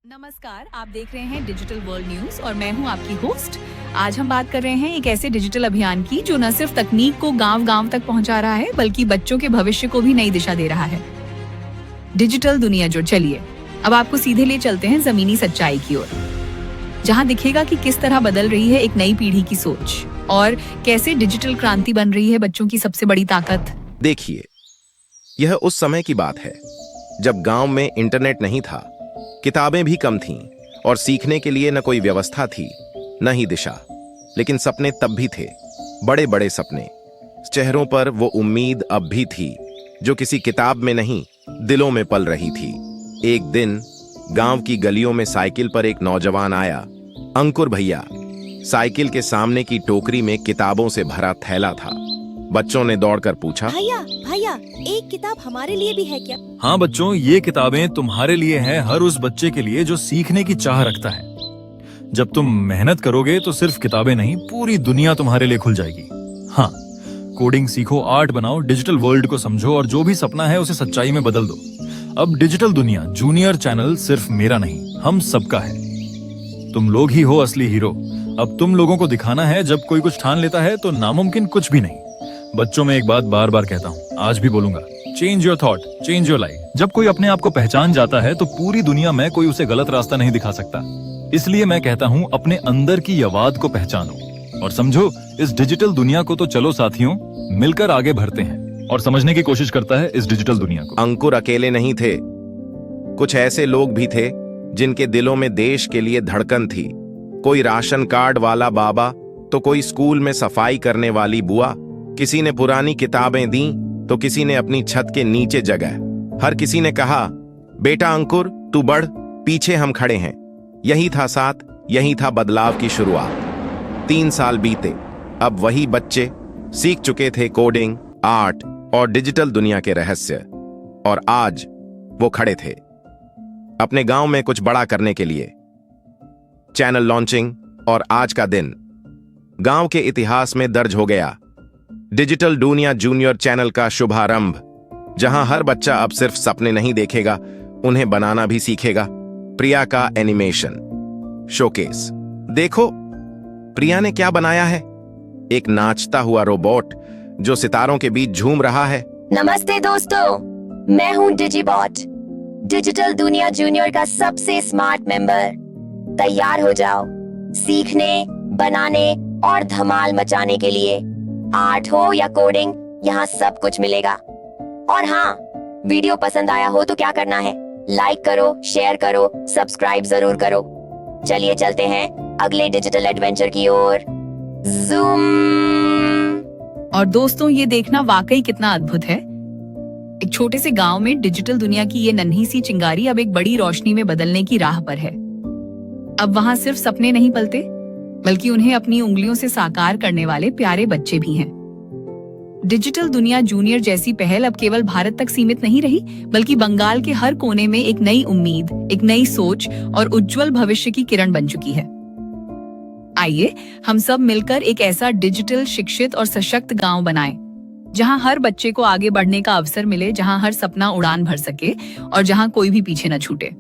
नमस्कार, आप देख रहे हैं डिजिटल वर्ल्ड न्यूज और मैं हूं आपकी होस्ट। आज हम बात कर रहे हैं एक ऐसे डिजिटल अभियान की जो न सिर्फ तकनीक को गांव-गांव तक पहुंचा रहा है बल्कि बच्चों के भविष्य को भी नई दिशा दे रहा है। डिजिटल दुनिया जो, चलिए अब आपको सीधे ले चलते हैं जमीनी सच्चाई की ओर, जहां दिखेगा कि किस तरह बदल रही है एक नई पीढ़ी की सोच और कैसे डिजिटल क्रांति बन रही है बच्चों की सबसे बड़ी ताकत। देखिए, यह उस समय की बात है जब गांव में इंटरनेट नहीं था, किताबें भी कम थीं और सीखने के लिए न कोई व्यवस्था थी न ही दिशा। लेकिन सपने तब भी थे, बड़े बड़े सपने। चेहरों पर वो उम्मीद अब भी थी जो किसी किताब में नहीं, दिलों में पल रही थी। एक दिन गांव की गलियों में साइकिल पर एक नौजवान आया, अंकुर भैया। साइकिल के सामने की टोकरी में किताबों से भरा थैला था। बच्चों ने दौड़कर पूछा, भैया भैया, एक किताब हमारे लिए भी है क्या? हाँ बच्चों, ये किताबें तुम्हारे लिए हैं, हर उस बच्चे के लिए जो सीखने की चाह रखता है। जब तुम मेहनत करोगे तो सिर्फ किताबें नहीं, पूरी दुनिया तुम्हारे लिए खुल जाएगी। हाँ, कोडिंग सीखो, आर्ट बनाओ, डिजिटल वर्ल्ड को समझो और जो भी सपना है उसे सच्चाई में बदल दो। अब डिजिटल दुनिया जूनियर चैनल सिर्फ मेरा नहीं, हम सबका है। तुम लोग ही हो असली हीरो। अब तुम लोगों को दिखाना है, जब कोई कुछ ठान लेता है तो नामुमकिन कुछ भी नहीं। बच्चों में एक बात बार बार कहता हूँ, आज भी बोलूंगा, change your thought, change your life. जब कोई अपने आप को पहचान जाता है तो पूरी दुनिया में कोई उसे गलत रास्ता नहीं दिखा सकता। इसलिए मैं कहता हूँ, अपने अंदर की आवाज को पहचानो और समझो, इस डिजिटल दुनिया को तो चलो साथियों, मिलकर आगे बढ़ते हैं और समझने की कोशिश करता है इस डिजिटल दुनिया को। अंकुर अकेले नहीं थे, कुछ ऐसे लोग भी थे जिनके दिलों में देश के लिए धड़कन थी। कोई राशन कार्ड वाला बाबा तो कोई स्कूल में सफाई करने वाली बुआ, किसी ने पुरानी किताबें दी तो किसी ने अपनी छत के नीचे जगह। हर किसी ने कहा, बेटा अंकुर तू बढ़, पीछे हम खड़े हैं। यही था साथ, यही था बदलाव की शुरुआत। 3 साल बीते, अब वही बच्चे सीख चुके थे कोडिंग, आर्ट और डिजिटल दुनिया के रहस्य, और आज वो खड़े थे अपने गांव में कुछ बड़ा करने के लिए। चैनल लॉन्चिंग और आज का दिन गांव के इतिहास में दर्ज हो गया। डिजिटल दुनिया जूनियर चैनल का शुभारंभ, जहां हर बच्चा अब सिर्फ सपने नहीं देखेगा, उन्हें बनाना भी सीखेगा। प्रिया का एनिमेशन शोकेस। देखो प्रिया ने क्या बनाया है, एक नाचता हुआ रोबोट जो सितारों के बीच झूम रहा है। नमस्ते दोस्तों, मैं हूँ डिजिबॉट, डिजिटल दुनिया जूनियर का सबसे स्मार्ट मेंबर। तैयार हो जाओ सीखने, बनाने और धमाल मचाने के लिए। आर्ट हो या कोडिंग, यहाँ सब कुछ मिलेगा। और हाँ, वीडियो पसंद आया हो तो क्या करना है, लाइक करो, शेयर करो, सब्सक्राइब जरूर करो। चलिए चलते हैं अगले डिजिटल एडवेंचर की ओर। जूम। और दोस्तों, ये देखना वाकई कितना अद्भुत है। एक छोटे से गांव में डिजिटल दुनिया की ये नन्ही सी चिंगारी अब एक बड़ी रोशनी में बदलने की राह पर है। अब वहां सिर्फ सपने नहीं पलते, बल्कि उन्हें अपनी उंगलियों से साकार करने वाले प्यारे बच्चे भी हैं। डिजिटल दुनिया जूनियर जैसी पहल अब केवल भारत तक सीमित नहीं रही, बल्कि बंगाल के हर कोने में एक नई उम्मीद, एक नई सोच और उज्जवल भविष्य की किरण बन चुकी है। आइए हम सब मिलकर एक ऐसा डिजिटल शिक्षित और सशक्त गांव बनाएं, जहां हर बच्चे को आगे बढ़ने का अवसर मिले, जहां हर सपना उड़ान भर सके और जहां कोई भी पीछे न छूटे।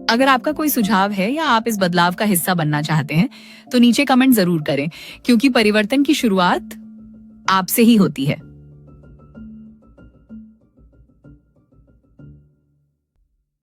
अगर आपका कोई सुझाव है या आप इस बदलाव का हिस्सा बनना चाहते हैं तो नीचे कमेंट जरूर करें, क्योंकि परिवर्तन की शुरुआत आपसे ही होती है।